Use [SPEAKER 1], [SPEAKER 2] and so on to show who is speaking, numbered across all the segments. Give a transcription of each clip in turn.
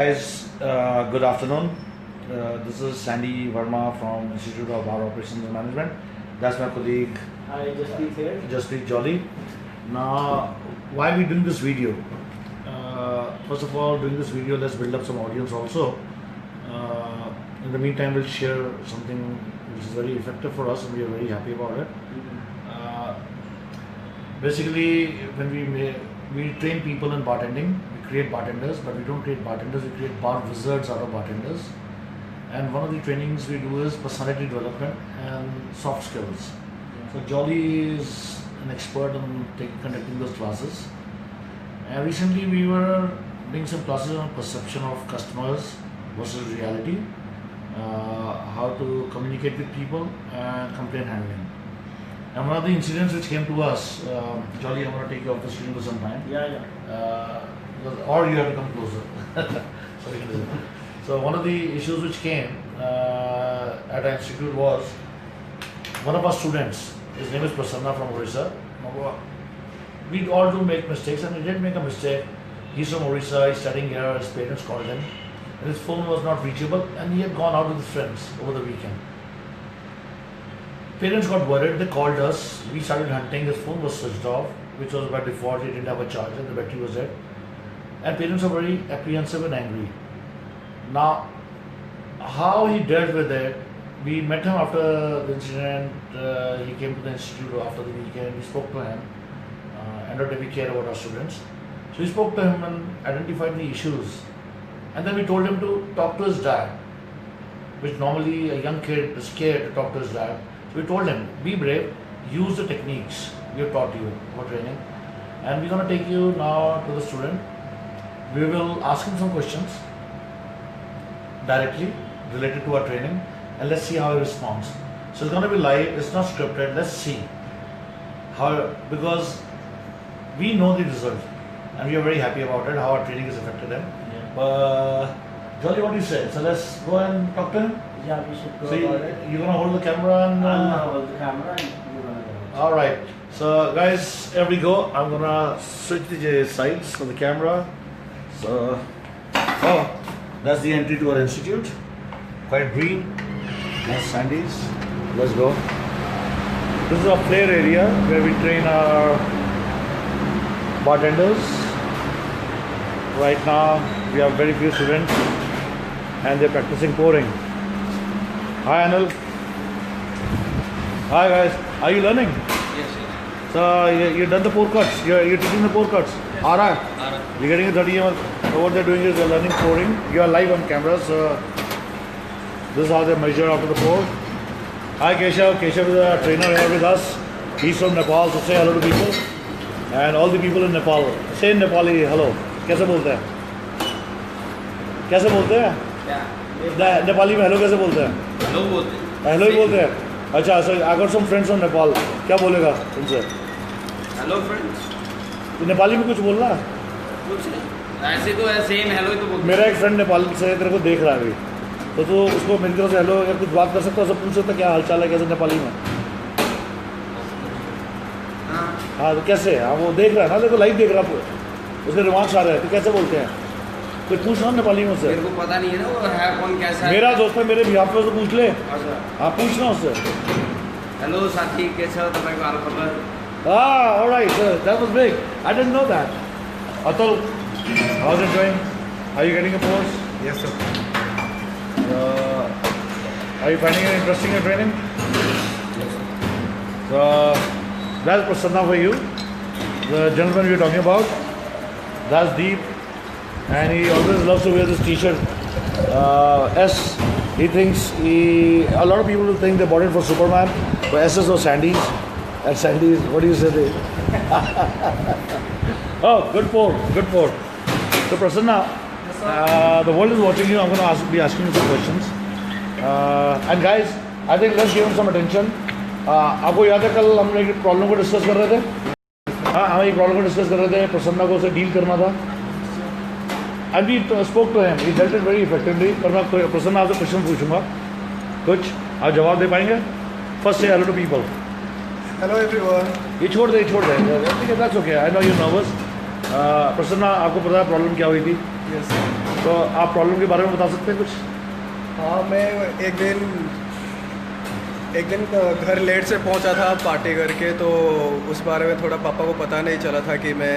[SPEAKER 1] Guys, good afternoon. This is Sandy Verma from Institute of Power Operations and Management. That's my colleague.
[SPEAKER 2] Hi, Jaspreet here.
[SPEAKER 1] Jaspreet Jolly. Now, why are we doing this video? First of all, doing this video, let's build up some audience also. In the meantime, we'll share something which is very effective for us, and we are very happy about it. Basically, when we train people in bartending, we create bartenders, but we don't create bartenders, we create bar wizards out of bartenders. And one of the trainings we do is personality development and soft skills. So Jolly is an expert on conducting those classes. And recently we were doing some classes on perception of customers versus reality, how to communicate with people, and complaint handling. And one of the incidents which came to us, Jolly, I'm going to take you off the screen for some time. Or you have to come closer. Sorry. So one of the issues which came at our institute was one of our students, his name is Prasanna from Orissa. We all do make mistakes, and he did make a mistake. He's from Orissa, he's studying here, his parents called him, and his phone was not reachable, and he had gone out with his friends over the weekend. Parents got worried, they called us, we started hunting, his phone was switched off, which was by default, he didn't have a charger, the battery was dead. And parents are very apprehensive and angry. Now, how he dealt with it, we met him after the incident, he came to the institute after the weekend, we spoke to him, and we care about our students. So we spoke to him and identified the issues. And then we told him to talk to his dad, which normally a young kid is scared to talk to his dad. So we told him, be brave, use the techniques we have taught you for training. And we're going to take you now to the student. We will ask him some questions directly related to our training, and let's see how he responds. So it's going to be live, it's not scripted, let's see how, because we know the result and we are very happy about it, how our training has affected him. Jolly, what do you say? So let's go and talk to him?
[SPEAKER 2] Yeah, we should go
[SPEAKER 1] So
[SPEAKER 2] about it.
[SPEAKER 1] you're going to hold the camera and...
[SPEAKER 2] I'm gonna hold the camera and you're gonna go.
[SPEAKER 1] Alright, so guys, here we go. I'm going to switch the sides of the camera. So, that's the entry to our institute. Quite green. That's Sandy's. Let's go. This is our player area where we train our bartenders. Right now, we have very few students and they're practicing pouring. Hi Anil. Hi guys. Are you learning?
[SPEAKER 3] Yes.
[SPEAKER 1] So you done the pour cuts. You're teaching the pour cuts. Alright. You're getting a 30 ml. So what they're doing is they're learning pouring. You are live on camera, so this is how they measure after the pour. Hi Keshav. Keshav is a trainer here with us. He's from Nepal, so say hello to people. And all the people in Nepal. Say in Nepali hello. कैसे बोलते हैं? कैसे बोलते हैं? नेपाली में hello कैसे बोलते हैं?
[SPEAKER 3] हेलो बोलते हैं।
[SPEAKER 1] हेलो ही बोलते हैं। अच्छा, so I got some friends from Nepal. क्या बोलेगा तुमसे?
[SPEAKER 3] Hello friends.
[SPEAKER 1] तो नेपाली में कुछ बोलना?
[SPEAKER 3] कुछ नहीं। ऐसे तो सेम हेलो ही तो बोलते हैं।
[SPEAKER 1] मेरा एक फ्रेंड नेपाल से तेरे को देख रहा है अभी, तो तू उसको मेरी तरफ से हेलो अगर कुछ बात कर सकता हो, सब पूछ सकता क्या हाल चाल है, कैसे नेपाली में? हाँ तो कैसे? हाँ वो देख रहा है ना, देखो लाइव देख रहा है, उसके रिमार्क्स आ रहे हैं, तो कैसे बोलते हैं? तो पूछना नेपाली में उससे।
[SPEAKER 3] मेरे को पता नहीं है ना वो है कौन कैसा है।
[SPEAKER 1] मेरा दोस्त है, मेरे बिहार पे तो पूछ ले।
[SPEAKER 3] अच्छा।
[SPEAKER 1] हाँ पूछना उससे।
[SPEAKER 3] हेलो साथी कैसे हो तुम्हारे बाल खबर?
[SPEAKER 1] Ah, all right, that was big. I didn't know that. Atul, how's it going? Are you getting a course?
[SPEAKER 4] Yes, sir.
[SPEAKER 1] Are you finding it interesting your training?
[SPEAKER 4] Yes, sir.
[SPEAKER 1] So that's Prasanna for you. The gentleman we were talking about. That's Deep, and he always loves to wear this T-shirt. S. He thinks a lot of people will think they bought it for Superman, but SS was Sandy's. And Sandy's, what do you say? Oh, good pour, good pour. So Prasanna, the world is watching you. I'm going to be asking you some questions. And guys, I think let's give him some attention. आपको याद है कल हम एक problem को discuss कर रहे थे? हाँ, हम एक प्रॉब्लम को डिस्कस कर रहे थे, प्रसन्ना को उसे डील करना था. And we spoke to him. He dealt it very effectively. पर मैं प्रसन्ना आपसे क्वेश्चन पूछूंगा. कुछ आप जवाब दे पाएंगे? First say hello to people.
[SPEAKER 4] Hello everyone.
[SPEAKER 1] ये छोड़ दे. That's okay. I know you're nervous. Prasanna, आपको पता है प्रॉब्लम क्या हुई थी?
[SPEAKER 4] Yes sir.
[SPEAKER 1] तो आप प्रॉब्लम के बारे में बता सकते हैं कुछ?
[SPEAKER 4] हाँ, मैं एक दिन घर लेट से पहुंचा था पार्टी करके, तो उस बारे में थोड़ा पापा को पता नहीं चला था कि मैं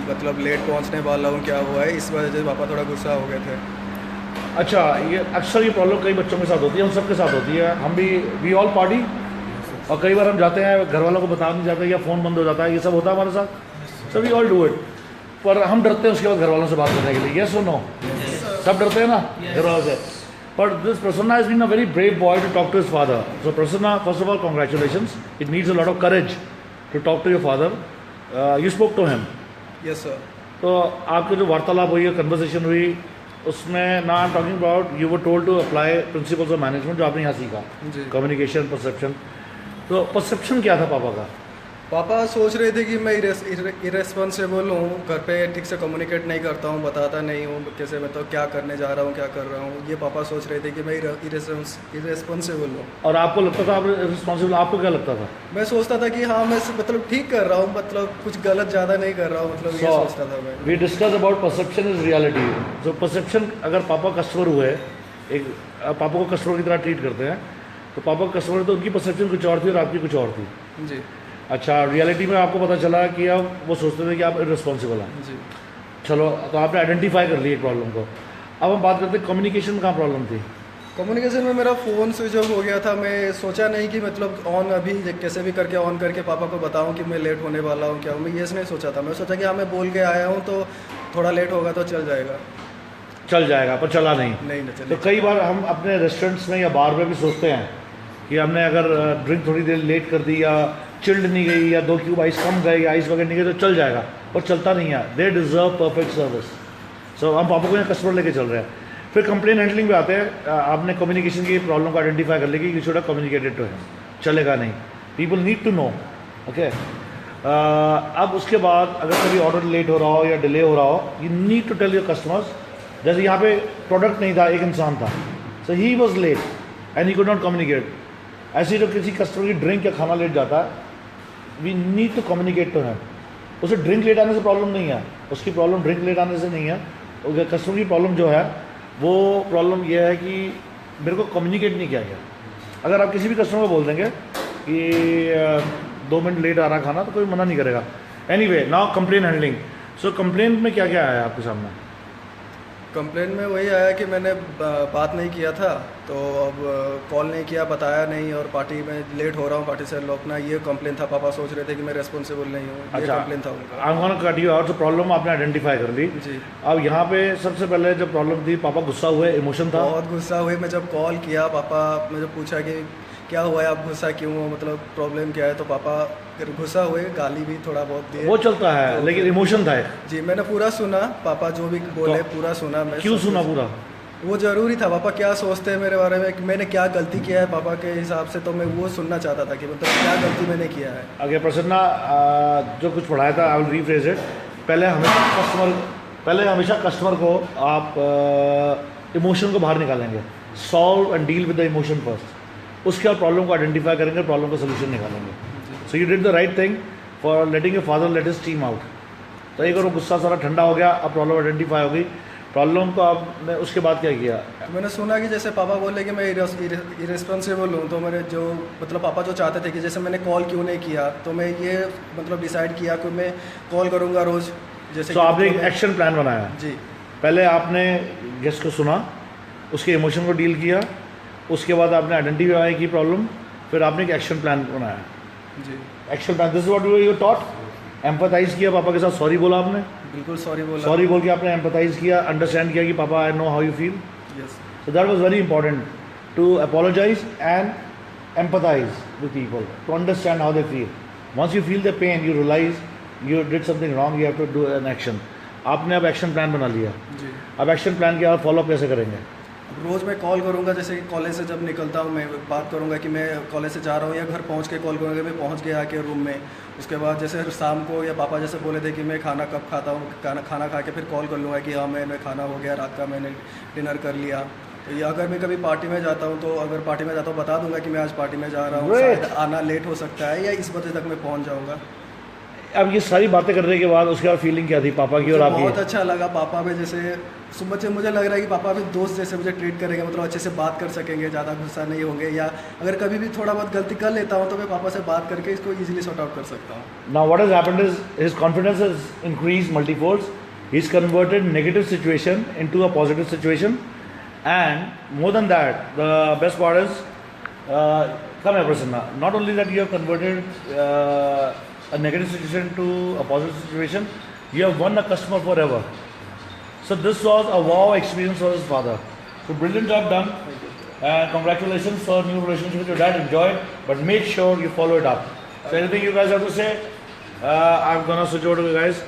[SPEAKER 4] मतलब लेट पहुंचने वाला हूँ, क्या हुआ है, इस वजह से पापा थोड़ा गुस्सा हो गए थे।
[SPEAKER 1] अच्छा, ये अक्सर ये प्रॉब्लम कई बच्चों के साथ होती है, हम सबके साथ होती है। हम भी वी ऑल पार्टी, और कई बार हम जाते हैं घर वालों को बता नहीं जाते, या फ़ोन बंद हो जाता है, ये सब होता है हमारे साथ। So we all do it, पर हम डरते हैं उसके बाद घर वालों से बात करने के लिए। यस और नो? सब डरते हैं ना घर वालों से। But this Prasanna has been a very brave boy to talk to his father. So Prasanna, first of all, congratulations. It needs a lot of courage to talk to your father. You spoke to him.
[SPEAKER 4] Yes sir.
[SPEAKER 1] तो आपकी जो वार्तालाप हुई है, conversation हुई, उसमें ना I am talking about you were told to apply principles of management, जो आपने यहाँ सीखा,
[SPEAKER 4] जी।
[SPEAKER 1] Communication, perception. तो परसेप्शन क्या था पापा का?
[SPEAKER 4] पापा सोच रहे थे कि मैं इरेस्पॉन्सिबल हूँ, घर पे ठीक से कम्युनिकेट नहीं करता हूँ, बताता नहीं हूँ कैसे, मतलब क्या करने जा रहा हूँ, क्या कर रहा हूँ। ये पापा सोच रहे थे कि मैं इरेस्पॉन्सिबल हूँ।
[SPEAKER 1] और आपको लगता था आप रिस्पॉन्सिबल? आपको क्या लगता था?
[SPEAKER 4] मैं सोचता था कि हाँ, मैं मतलब ठीक कर रहा हूँ, मतलब कुछ गलत ज़्यादा नहीं कर रहा हूँ, मतलब ये सोचता था मैं।
[SPEAKER 1] We discuss about perception is reality. जो परसेप्शन, अगर पापा कस्टमर हुए, एक पापा को कस्टमर की तरह ट्रीट करते हैं, तो पापा कस्टमर, तो उनकी परसेप्शन कुछ और थी और आपकी कुछ और थी।
[SPEAKER 4] जी।
[SPEAKER 1] अच्छा, रियलिटी में आपको पता चला कि अब वो सोचते थे कि आप इररिस्पॉन्सिबल हैं।
[SPEAKER 4] जी।
[SPEAKER 1] चलो, तो आपने आइडेंटिफाई कर ली प्रॉब्लम को। अब हम बात करते हैं कम्युनिकेशन में कहाँ प्रॉब्लम थी?
[SPEAKER 4] कम्युनिकेशन में मेरा फ़ोन स्विच ऑफ हो गया था। मैं सोचा नहीं कि मतलब ऑन अभी कैसे भी करके ऑन करके पापा को बताऊं कि मैं लेट होने वाला हूं, क्या हूं। मैं ये नहीं सोचा था। मैं सोचा कि हाँ, मैं बोल के आया हूं, तो थोड़ा लेट होगा तो चल जाएगा।
[SPEAKER 1] चल जाएगा, पर चला नहीं।
[SPEAKER 4] नहीं ना
[SPEAKER 1] तो
[SPEAKER 4] चले।
[SPEAKER 1] कई बार हम अपने रेस्टोरेंट्स में या बार में भी सोचते हैं कि हमने अगर ड्रिंक थोड़ी देर लेट कर दी, या चिल्ड नहीं गई, या 2 क्यूब आइस कम गए, या आइस वगैरह नहीं गई, तो चल जाएगा, और चलता नहीं है। They deserve perfect service. So हम पापा को यहाँ कस्टमर लेके चल रहे हैं। फिर कंप्लेन हैंडलिंग पे आते हैं। आपने कम्युनिकेशन की प्रॉब्लम को आइडेंटिफाई कर ली कि you should have communicated to him. चलेगा नहीं, people need to know. Okay, अब उसके बाद अगर कभी ऑर्डर लेट हो रहा हो या डिले हो रहा हो, you need to tell your customers. जैसे यहाँ पे प्रोडक्ट नहीं था, एक इंसान था, so he was late and he could not communicate. ऐसे जो किसी कस्टमर की ड्रिंक या खाना लेट जाता है, we need to communicate to him. उसे ड्रिंक लेट आने से प्रॉब्लम नहीं है, उसकी प्रॉब्लम ड्रिंक लेट आने से नहीं है। कस्टमर की प्रॉब्लम जो है, वो प्रॉब्लम यह है कि मेरे को कम्युनिकेट नहीं किया गया। अगर आप किसी भी कस्टमर को बोल देंगे कि 2 मिनट लेट आ रहा खाना, तो कोई मना नहीं करेगा। Anyway, now complain handling. So complain में क्या क्या आया आपके सामने?
[SPEAKER 4] कंप्लेन में वही आया कि मैंने बात नहीं किया था, तो अब कॉल नहीं किया, बताया नहीं, और पार्टी में लेट हो रहा हूँ, पार्टी से लौटना, ये कंप्लेन था। पापा सोच रहे थे कि मैं रेस्पॉन्सिबल नहीं हूँ। ये
[SPEAKER 1] अच्छा,
[SPEAKER 4] कंप्लेन था उनका।
[SPEAKER 1] I am gonna cut you out. तो प्रॉब्लम आपने आइडेंटिफाई कर ली।
[SPEAKER 4] जी।
[SPEAKER 1] अब यहाँ पे सबसे पहले जब प्रॉब्लम थी, पापा गुस्सा हुए, इमोशन था?
[SPEAKER 4] बहुत गुस्सा हुए। मैं जब कॉल किया, पापा मुझे पूछा कि क्या हुआ है, आप गुस्सा क्यों हो, मतलब प्रॉब्लम क्या है, तो पापा गुस्सा हुए, गाली भी थोड़ा बहुत दिए।
[SPEAKER 1] वो चलता है, लेकिन इमोशन था एक।
[SPEAKER 4] जी, मैंने पूरा सुना, पापा जो भी बोले पूरा सुना मैं।
[SPEAKER 1] क्यों सुना पूरा?
[SPEAKER 4] वो ज़रूरी था। पापा क्या सोचते हैं मेरे बारे में, कि मैंने क्या गलती किया है पापा के हिसाब से, तो मैं वो सुनना चाहता था कि मतलब क्या गलती मैंने किया है।
[SPEAKER 1] अगर प्रसन्ना जो कुछ पढ़ाया था, आई विल रीफ्रेज इट। पहले हमेशा कस्टमर को आप इमोशन को बाहर निकालेंगे। Solve and deal with the emotion first. उसके बाद प्रॉब्लम को आइडेंटिफाई करेंगे, प्रॉब्लम का सोल्यूशन निकालेंगे। So you did the right thing for letting your father late his team out. तो एक और गुस्सा सारा ठंडा हो गया, अब प्रॉब्लम आइडेंटिफाई हो गई। प्रॉब्लम को आपने उसके बाद क्या किया?
[SPEAKER 4] मैंने सुना कि जैसे पापा बोले कि मैं इरेस्पॉन्सिबल हूँ, तो मेरे जो मतलब पापा जो चाहते थे कि जैसे मैंने कॉल क्यों नहीं किया, तो मैं ये मतलब डिसाइड किया कि मैं कॉल करूँगा रोज़। जैसे
[SPEAKER 1] तो आपने एक एक्शन प्लान बनाया।
[SPEAKER 4] जी।
[SPEAKER 1] पहले आपने गेस्ट को सुना, उसके इमोशन को डील किया, उसके बाद आपने आइडेंटिफाई की प्रॉब्लम, फिर आपने एक एक्शन प्लान बनाया।
[SPEAKER 4] जी।
[SPEAKER 1] Action plan, this is what you taught. Empathize किया, पापा के साथ सॉरी बोला आपने।
[SPEAKER 4] बिल्कुल सॉरी बोला।
[SPEAKER 1] सॉरी बोल के आपने एम्पैथाइज किया, अंडरस्टैंड किया कि पापा I know how you feel.
[SPEAKER 4] Yes.
[SPEAKER 1] So that was very important, to apologize and empathize with people, to understand how they feel. Once you feel the pain, you realize you did something wrong, you have to do an action. आपने अब action plan बना लिया।
[SPEAKER 4] जी।
[SPEAKER 1] अब action plan के आप follow up कैसे करेंगे?
[SPEAKER 4] रोज़ मैं कॉल करूँगा, जैसे कि कॉलेज से जब निकलता हूँ मैं बात करूँगा कि मैं कॉलेज से जा रहा हूँ, या घर पहुँच के कॉल करूँगा कि मैं पहुँच गया के रूम में। उसके बाद जैसे शाम को, या पापा जैसे बोले थे कि मैं खाना कब खाता हूँ, खाना खा के फिर कॉल कर लूँगा कि हाँ मैंने खाना हो गया, रात का मैंने डिनर कर लिया। तो या अगर मैं कभी पार्टी में जाता हूँ, तो अगर पार्टी में जाता हूँ बता दूँगा कि मैं आज पार्टी में जा रहा हूँ, शायद आना लेट हो सकता है, या इस बजे तक मैं पहुँच जाऊँगा।
[SPEAKER 1] अब ये सारी बातें करने के बाद उसके बाद फीलिंग क्या थी पापा की और
[SPEAKER 4] मुझे
[SPEAKER 1] आपकी?
[SPEAKER 4] बहुत अच्छा लगा पापा पे, जैसे सुबह से मुझे लग रहा है कि पापा भी दोस्त जैसे मुझे ट्रीट करेंगे, मतलब अच्छे से बात कर सकेंगे, ज़्यादा गुस्सा नहीं होंगे, या अगर कभी भी थोड़ा बहुत गलती कर लेता हूँ तो मैं पापा से बात करके इसको ईजिली सॉर्ट आउट कर सकता हूँ।
[SPEAKER 1] Now what has happened is his confidence has increased multifolds. He's converted negative situation into a positive situation, and more than that, the best part is, come here, Prasanna. Not only that you have converted a negative situation to a positive situation, you have won a customer forever. So this was a wow experience for his father. So brilliant job done. And congratulations for new relationship with your dad. Enjoy it, but make sure you follow it up. So anything you guys have to say? I'm gonna switch over to you guys.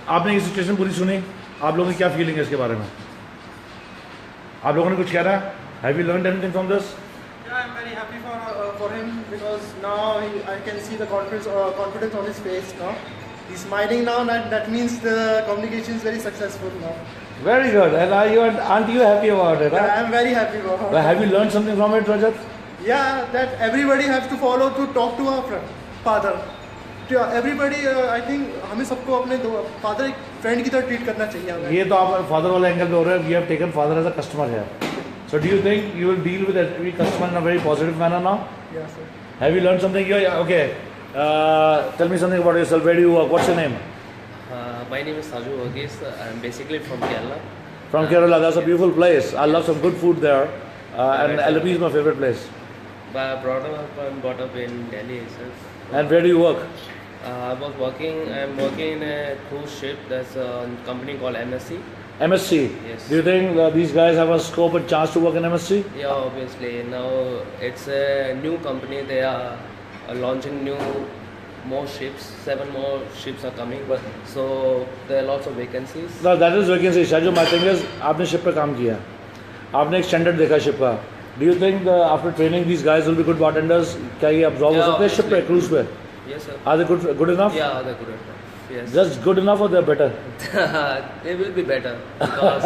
[SPEAKER 1] आपने ये situation पूरी सुनी, आप लोगों की क्या feeling है इसके बारे में? आप लोगों ने कुछ कहना है? Have you learned anything from this?
[SPEAKER 5] Yeah, I'm very happy for him because now I can see the confidence on his face now. He's smiling now, and that means the communication is very successful now.
[SPEAKER 1] Very good. And aren't you happy about it?
[SPEAKER 5] Yeah,
[SPEAKER 1] Huh?
[SPEAKER 5] I'm very happy about it.
[SPEAKER 1] Well, have you learned something from it, Rajat?
[SPEAKER 5] Yeah, that everybody has to follow to talk to our father. Everybody, I think हमें सबको अपने father एक friend की तरह treat करना चाहिए हमें.
[SPEAKER 1] ये तो आप फादर वाले एंगल पे हो रहे हैं. You have taken father as a customer here. So do you think you will deal with every customer in a very positive manner now?
[SPEAKER 5] Yeah, sir.
[SPEAKER 1] Have you learned something here? Yeah, okay. Tell me something about yourself. Where do you work? What's your name?
[SPEAKER 3] My name is Saju Varghese. I'm basically from Kerala.
[SPEAKER 1] From Kerala. That's a beautiful place. I love some good food there. And LP is my favorite place.
[SPEAKER 3] But brought up in Delhi itself.
[SPEAKER 1] And where do you work?
[SPEAKER 3] I'm working in a cruise ship. That's a company called MSC.
[SPEAKER 1] MSC.
[SPEAKER 3] Yes.
[SPEAKER 1] Do you think these guys have a scope and chance to work in MSC?
[SPEAKER 3] Yeah, obviously. Now it's a new company. They are launching more ships. 7 more ships are coming. So there are lots of vacancies.
[SPEAKER 1] No, that is vacancy. Shaju, my thing is, आपने ship पे काम किया, आपने एक standard देखा ship का. Do you think after training these guys will be good bartenders? क्या ये absorb हो सकते हैं शिप पे, क्रूज पे?
[SPEAKER 3] Yes, sir.
[SPEAKER 1] Are they good enough?
[SPEAKER 3] Yeah, they're good enough. Yes.
[SPEAKER 1] Just good enough or they're better?
[SPEAKER 3] They will be better because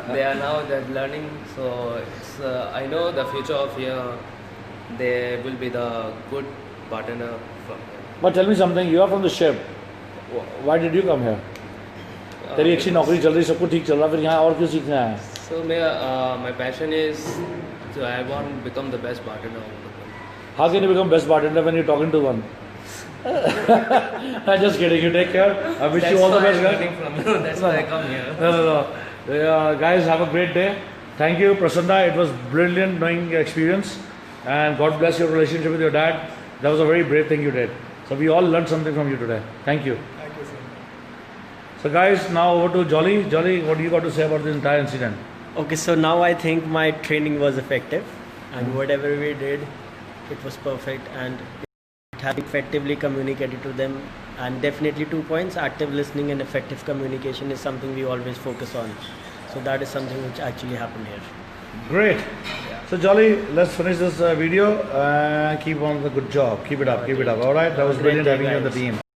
[SPEAKER 3] they're learning. So it's, I know the future of here. They will be the good bartender from here.
[SPEAKER 1] But tell me something. You are from the ship. Why did you come here? तेरी अच्छी नौकरी चल रही, सब कुछ ठीक चल रहा, फिर यहाँ और क्यों सीखने आया?
[SPEAKER 3] So my passion is I want to become the best bartender of the world.
[SPEAKER 1] How can you become best bartender when you're talking to one? I'm just kidding. You take care. I wish you all the best, guys.
[SPEAKER 3] From you. That's why I come here.
[SPEAKER 1] No. Guys, have a great day. Thank you, Prasanna. It was brilliant knowing your experience, and God bless your relationship with your dad. That was a very brave thing you did. So we all learned something from you today. Thank you.
[SPEAKER 4] Thank you, sir.
[SPEAKER 1] So guys, now over to Jolly. Jolly, what do you got to say about this entire incident?
[SPEAKER 6] Okay, so now I think my training was effective, and whatever we did, it was perfect, and it had effectively communicated to them. And definitely 2 points: active listening and effective communication is something we always focus on. So that is something which actually happened here.
[SPEAKER 1] Great. So Jolly, let's finish this video. Keep on the good job. Keep it up. Keep it up. All right. That was brilliant having you on the team.